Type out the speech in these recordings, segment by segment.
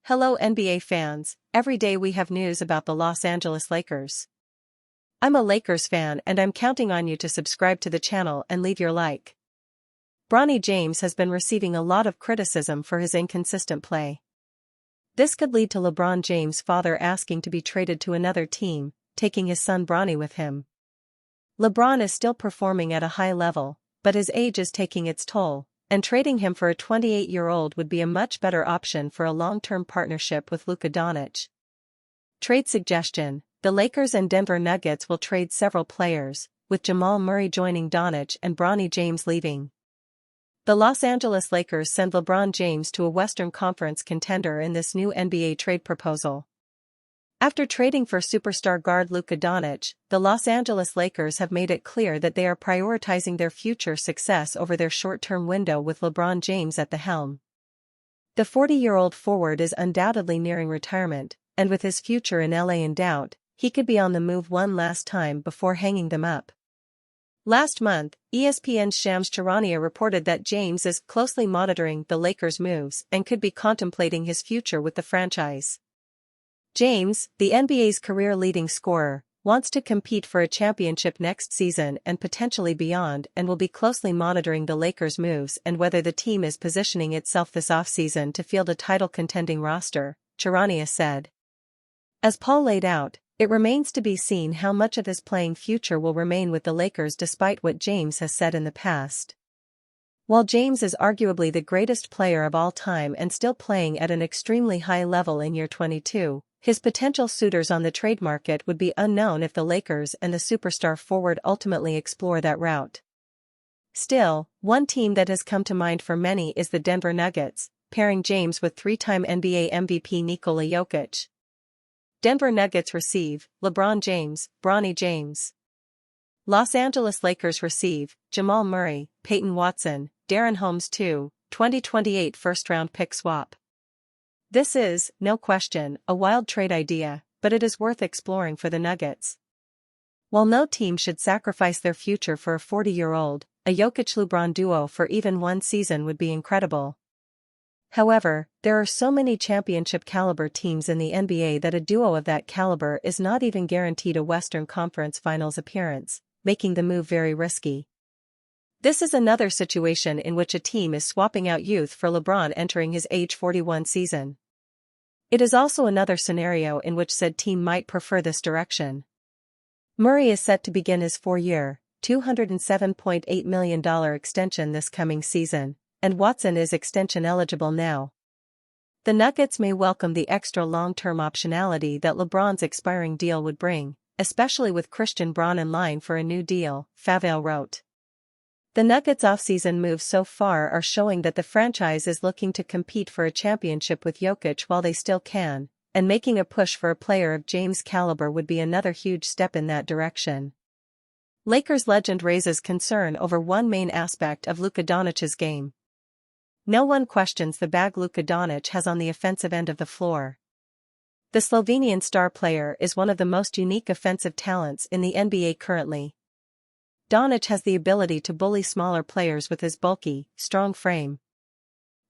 Hello NBA fans, every day we have news about the Los Angeles Lakers. I'm a Lakers fan and I'm counting on you to subscribe to the channel and leave your like. Bronny James has been receiving a lot of criticism for his inconsistent play. This could lead to LeBron James' father asking to be traded to another team, taking his son Bronny with him. LeBron is still performing at a high level, but his age is taking its toll, and trading him for a 28-year-old would be a much better option for a long-term partnership with Luka Doncic. Trade suggestion: the Lakers and Denver Nuggets will trade several players, with Jamal Murray joining Doncic and Bronny James leaving. The Los Angeles Lakers send LeBron James to a Western Conference contender in this new NBA trade proposal. After trading for superstar guard Luka Doncic, the Los Angeles Lakers have made it clear that they are prioritizing their future success over their short-term window with LeBron James at the helm. The 40-year-old forward is undoubtedly nearing retirement, and with his future in LA in doubt, he could be on the move one last time before hanging them up. Last month, ESPN's Shams Charania reported that James is closely monitoring the Lakers' moves and could be contemplating his future with the franchise. James, the NBA's career-leading scorer, wants to compete for a championship next season and potentially beyond, and will be closely monitoring the Lakers' moves and whether the team is positioning itself this offseason to field a title-contending roster, Charania said. As Paul laid out, it remains to be seen how much of his playing future will remain with the Lakers despite what James has said in the past. While James is arguably the greatest player of all time and still playing at an extremely high level in year 22, his potential suitors on the trade market would be unknown if the Lakers and the superstar forward ultimately explore that route. Still, one team that has come to mind for many is the Denver Nuggets, pairing James with three-time NBA MVP Nikola Jokic. Denver Nuggets receive LeBron James, Bronny James. Los Angeles Lakers receive Jamal Murray, Peyton Watson, Darren Holmes II, 2028 first-round pick swap. This is, no question, a wild trade idea, but it is worth exploring for the Nuggets. While no team should sacrifice their future for a 40-year-old, a Jokic-LeBron duo for even one season would be incredible. However, there are so many championship-caliber teams in the NBA that a duo of that caliber is not even guaranteed a Western Conference Finals appearance, making the move very risky. This is another situation in which a team is swapping out youth for LeBron entering his age 41 season. It is also another scenario in which said team might prefer this direction. Murray is set to begin his 4-year, $207.8 million extension this coming season, and Watson is extension eligible now. The Nuggets may welcome the extra long-term optionality that LeBron's expiring deal would bring, especially with Christian Braun in line for a new deal, Favale wrote. The Nuggets' offseason moves so far are showing that the franchise is looking to compete for a championship with Jokic while they still can, and making a push for a player of James' caliber would be another huge step in that direction. Lakers legend raises concern over one main aspect of Luka Doncic's game. No one questions the bag Luka Doncic has on the offensive end of the floor. The Slovenian star player is one of the most unique offensive talents in the NBA currently. Doncic has the ability to bully smaller players with his bulky, strong frame.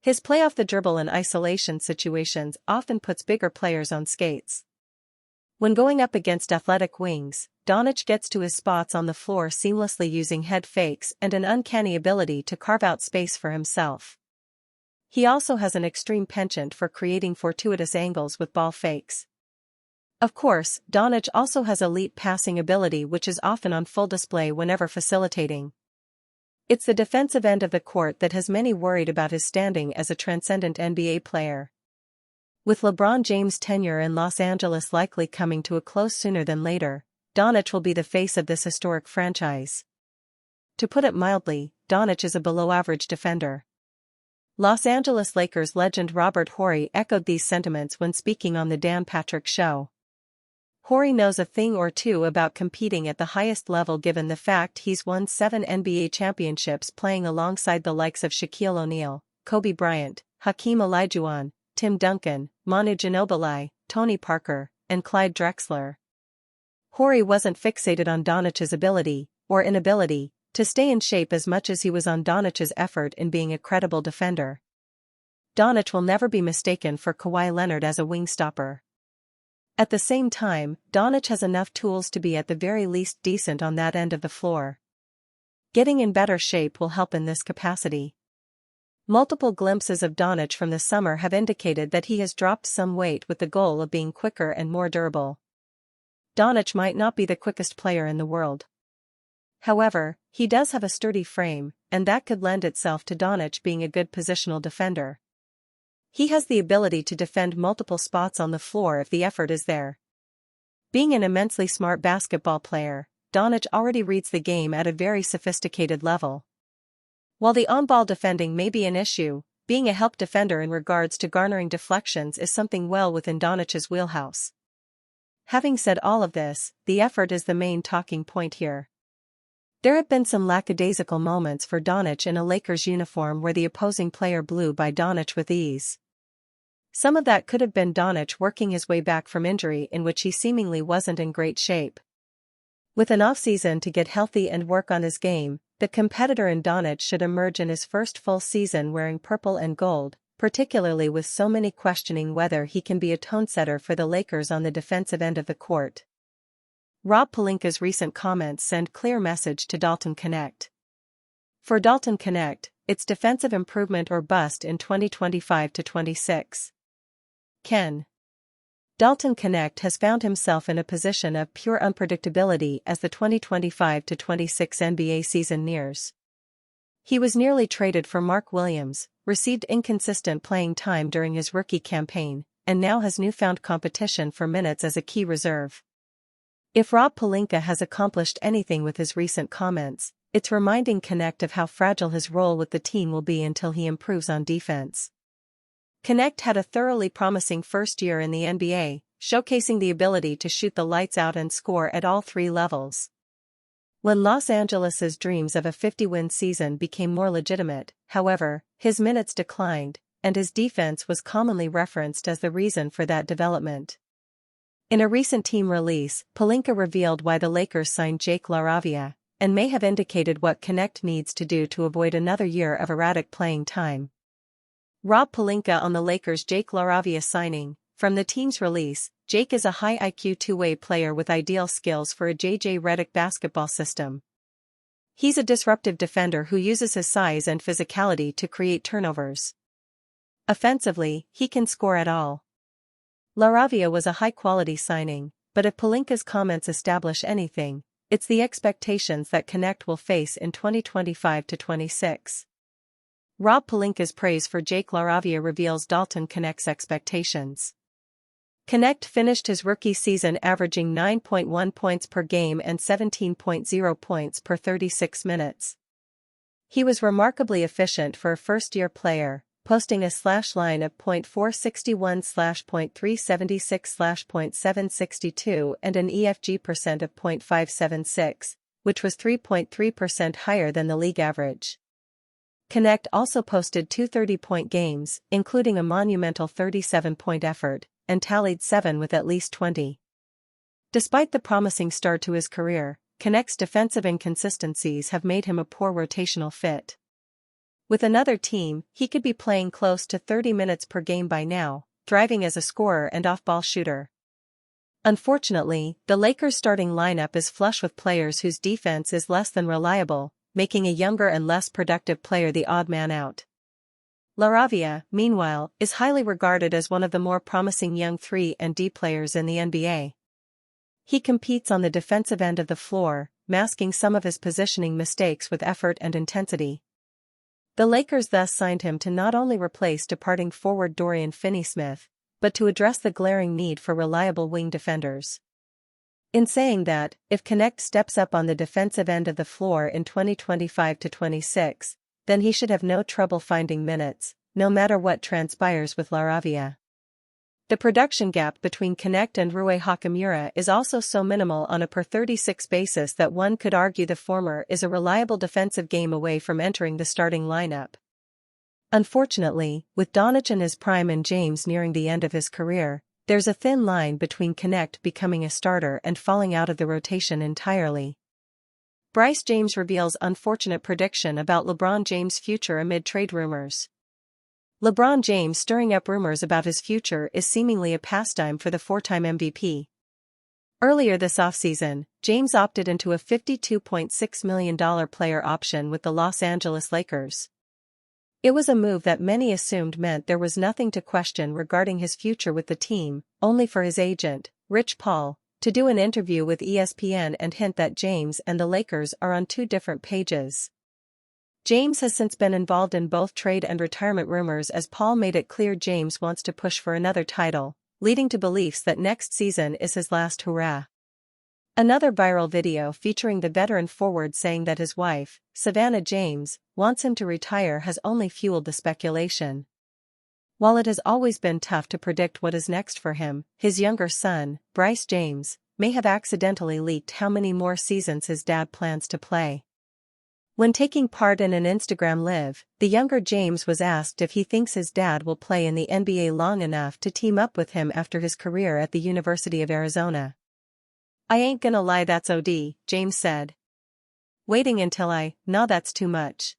His play off the dribble in isolation situations often puts bigger players on skates. When going up against athletic wings, Doncic gets to his spots on the floor seamlessly using head fakes and an uncanny ability to carve out space for himself. He also has an extreme penchant for creating fortuitous angles with ball fakes. Of course, Doncic also has elite passing ability which is often on full display whenever facilitating. It's the defensive end of the court that has many worried about his standing as a transcendent NBA player. With LeBron James' tenure in Los Angeles likely coming to a close sooner than later, Doncic will be the face of this historic franchise. To put it mildly, Doncic is a below-average defender. Los Angeles Lakers legend Robert Horry echoed these sentiments when speaking on the Dan Patrick Show. Horry knows a thing or two about competing at the highest level given the fact he's won 7 NBA championships playing alongside the likes of Shaquille O'Neal, Kobe Bryant, Hakeem Olajuwon, Tim Duncan, Manu Ginobili, Tony Parker, and Clyde Drexler. Horry wasn't fixated on Doncic's ability, or inability, to stay in shape as much as he was on Doncic's effort in being a credible defender. Doncic will never be mistaken for Kawhi Leonard as a wing stopper. At the same time, Doncic has enough tools to be at the very least decent on that end of the floor. Getting in better shape will help in this capacity. Multiple glimpses of Doncic from the summer have indicated that he has dropped some weight with the goal of being quicker and more durable. Doncic might not be the quickest player in the world. However, he does have a sturdy frame, and that could lend itself to Doncic being a good positional defender. He has the ability to defend multiple spots on the floor if the effort is there. Being an immensely smart basketball player, Doncic already reads the game at a very sophisticated level. While the on-ball defending may be an issue, being a help defender in regards to garnering deflections is something well within Doncic's wheelhouse. Having said all of this, the effort is the main talking point here. There have been some lackadaisical moments for Doncic in a Lakers uniform where the opposing player blew by Doncic with ease. Some of that could have been Doncic working his way back from injury in which he seemingly wasn't in great shape. With an off-season to get healthy and work on his game, the competitor in Doncic should emerge in his first full season wearing purple and gold, particularly with so many questioning whether he can be a tone-setter for the Lakers on the defensive end of the court. Rob Pelinka's recent comments send clear message to Dalton Knecht. For Dalton Knecht, it's defensive improvement or bust in 2025-26. Dalton Knecht has found himself in a position of pure unpredictability as the 2025-26 NBA season nears. He was nearly traded for Mark Williams, received inconsistent playing time during his rookie campaign, and now has newfound competition for minutes as a key reserve. If Rob Pelinka has accomplished anything with his recent comments, it's reminding Knecht of how fragile his role with the team will be until he improves on defense. Knecht had a thoroughly promising first year in the NBA, showcasing the ability to shoot the lights out and score at all three levels. When Los Angeles's dreams of a 50-win season became more legitimate, however, his minutes declined, and his defense was commonly referenced as the reason for that development. In a recent team release, Pelinka revealed why the Lakers signed Jake LaRavia, and may have indicated what Knecht needs to do to avoid another year of erratic playing time. Rob Pelinka on the Lakers' Jake LaRavia signing. From the team's release, Jake is a high IQ two-way player with ideal skills for a J.J. Redick basketball system. He's a disruptive defender who uses his size and physicality to create turnovers. Offensively, he can score at all. LaRavia was a high-quality signing, but if Pelinka's comments establish anything, it's the expectations that Knecht will face in 2025-26. Rob Pelinka's praise for Jake LaRavia reveals Dalton Knecht's expectations. Knecht finished his rookie season averaging 9.1 points per game and 17.0 points per 36 minutes. He was remarkably efficient for a first-year player, posting a slash line of .461/.376/.762 and an EFG percent of .576, which was 3.3% higher than the league average. Knecht also posted two 30-point games, including a monumental 37-point effort, and tallied 7 with at least 20. Despite the promising start to his career, Knecht's defensive inconsistencies have made him a poor rotational fit. With another team, he could be playing close to 30 minutes per game by now, thriving as a scorer and off-ball shooter. Unfortunately, the Lakers' starting lineup is flush with players whose defense is less than reliable, making a younger and less productive player the odd man out. LaRavia, meanwhile, is highly regarded as one of the more promising young 3-and-D players in the NBA. He competes on the defensive end of the floor, masking some of his positioning mistakes with effort and intensity. The Lakers thus signed him to not only replace departing forward Dorian Finney-Smith, but to address the glaring need for reliable wing defenders. In saying that, if Knecht steps up on the defensive end of the floor in 2025-26, then he should have no trouble finding minutes, no matter what transpires with LaRavia. The production gap between Knecht and Rui Hachimura is also so minimal on a per-36 basis that one could argue the former is a reliable defensive game away from entering the starting lineup. Unfortunately, with Doncic in his prime and James nearing the end of his career, there's a thin line between Knecht becoming a starter and falling out of the rotation entirely. Bryce James reveals unfortunate prediction about LeBron James' future amid trade rumors. LeBron James stirring up rumors about his future is seemingly a pastime for the four-time MVP. Earlier this offseason, James opted into a $52.6 million player option with the Los Angeles Lakers. It was a move that many assumed meant there was nothing to question regarding his future with the team, only for his agent, Rich Paul, to do an interview with ESPN and hint that James and the Lakers are on two different pages. James has since been involved in both trade and retirement rumors as Paul made it clear James wants to push for another title, leading to beliefs that next season is his last hurrah. Another viral video featuring the veteran forward saying that his wife, Savannah James, wants him to retire has only fueled the speculation. While it has always been tough to predict what is next for him, his younger son, Bryce James, may have accidentally leaked how many more seasons his dad plans to play. When taking part in an Instagram Live, the younger James was asked if he thinks his dad will play in the NBA long enough to team up with him after his career at the University of Arizona. "I ain't gonna lie, that's OD," James said. "Waiting until nah, that's too much."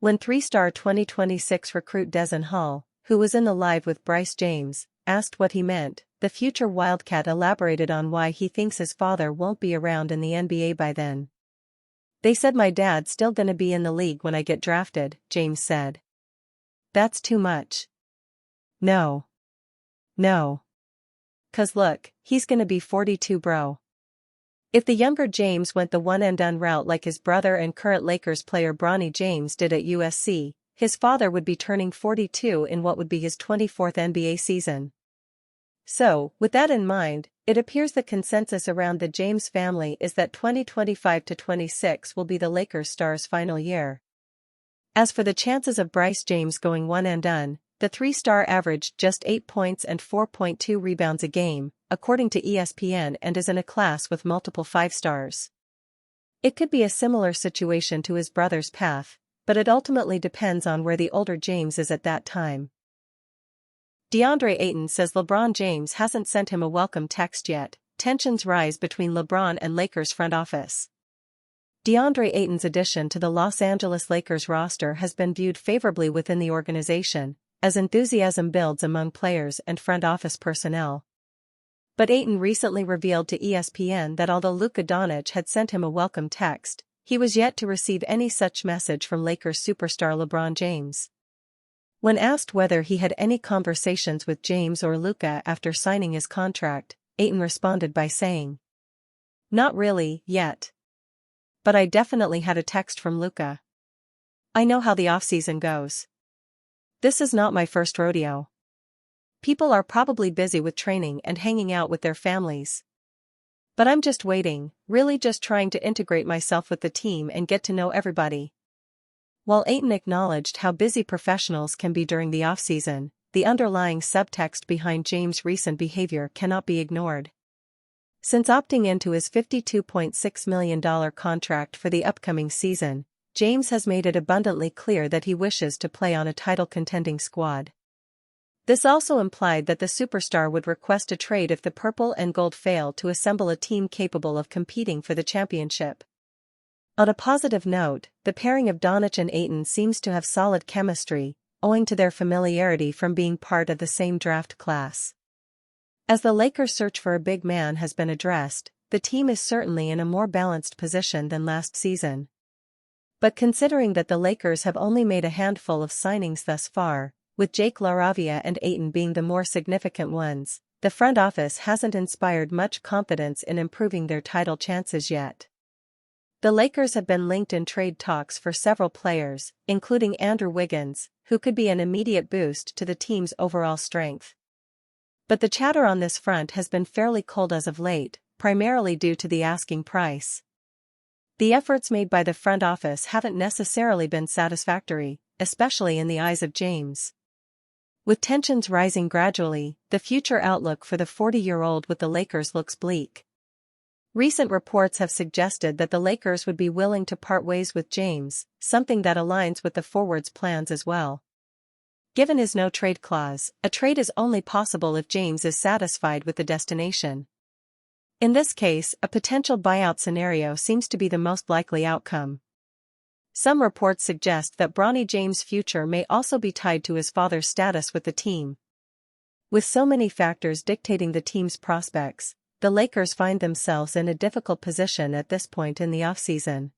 When three-star 2026 recruit Dezen Hall, who was in the Live with Bryce James, asked what he meant, the future Wildcat elaborated on why he thinks his father won't be around in the NBA by then. "They said my dad's still gonna be in the league when I get drafted," James said. "That's too much. No. 'Cause look, he's gonna be 42, bro." If the younger James went the one-and-done route like his brother and current Lakers player Bronny James did at USC, his father would be turning 42 in what would be his 24th NBA season. So, with that in mind, it appears the consensus around the James family is that 2025-26 will be the Lakers star's final year. As for the chances of Bryce James going one and done, the three-star averaged just 8 points and 4.2 rebounds a game, according to ESPN, and is in a class with multiple 5 stars. It could be a similar situation to his brother's path, but it ultimately depends on where the older James is at that time. DeAndre Ayton says LeBron James hasn't sent him a welcome text yet. Tensions rise between LeBron and Lakers front office. DeAndre Ayton's addition to the Los Angeles Lakers roster has been viewed favorably within the organization, as enthusiasm builds among players and front office personnel. But Ayton recently revealed to ESPN that although Luka Doncic had sent him a welcome text, he was yet to receive any such message from Lakers superstar LeBron James. When asked whether he had any conversations with James or Luka after signing his contract, Ayton responded by saying, "Not really, yet. But I definitely had a text from Luka. I know how the offseason goes. This is not my first rodeo. People are probably busy with training and hanging out with their families. But I'm just waiting, really just trying to integrate myself with the team and get to know everybody." While Ayton acknowledged how busy professionals can be during the offseason, the underlying subtext behind James' recent behavior cannot be ignored. Since opting into his $52.6 million contract for the upcoming season, James has made it abundantly clear that he wishes to play on a title-contending squad. This also implied that the superstar would request a trade if the purple and gold fail to assemble a team capable of competing for the championship. On a positive note, the pairing of Doncic and Ayton seems to have solid chemistry, owing to their familiarity from being part of the same draft class. As the Lakers' search for a big man has been addressed, the team is certainly in a more balanced position than last season. But considering that the Lakers have only made a handful of signings thus far, with Jake LaRavia and Ayton being the more significant ones, the front office hasn't inspired much confidence in improving their title chances yet. The Lakers have been linked in trade talks for several players, including Andrew Wiggins, who could be an immediate boost to the team's overall strength. But the chatter on this front has been fairly cold as of late, primarily due to the asking price. The efforts made by the front office haven't necessarily been satisfactory, especially in the eyes of James. With tensions rising gradually, the future outlook for the 40-year-old with the Lakers looks bleak. Recent reports have suggested that the Lakers would be willing to part ways with James, something that aligns with the forward's plans as well. Given his no-trade clause, a trade is only possible if James is satisfied with the destination. In this case, a potential buyout scenario seems to be the most likely outcome. Some reports suggest that Bronny James' future may also be tied to his father's status with the team. With so many factors dictating the team's prospects, the Lakers find themselves in a difficult position at this point in the offseason.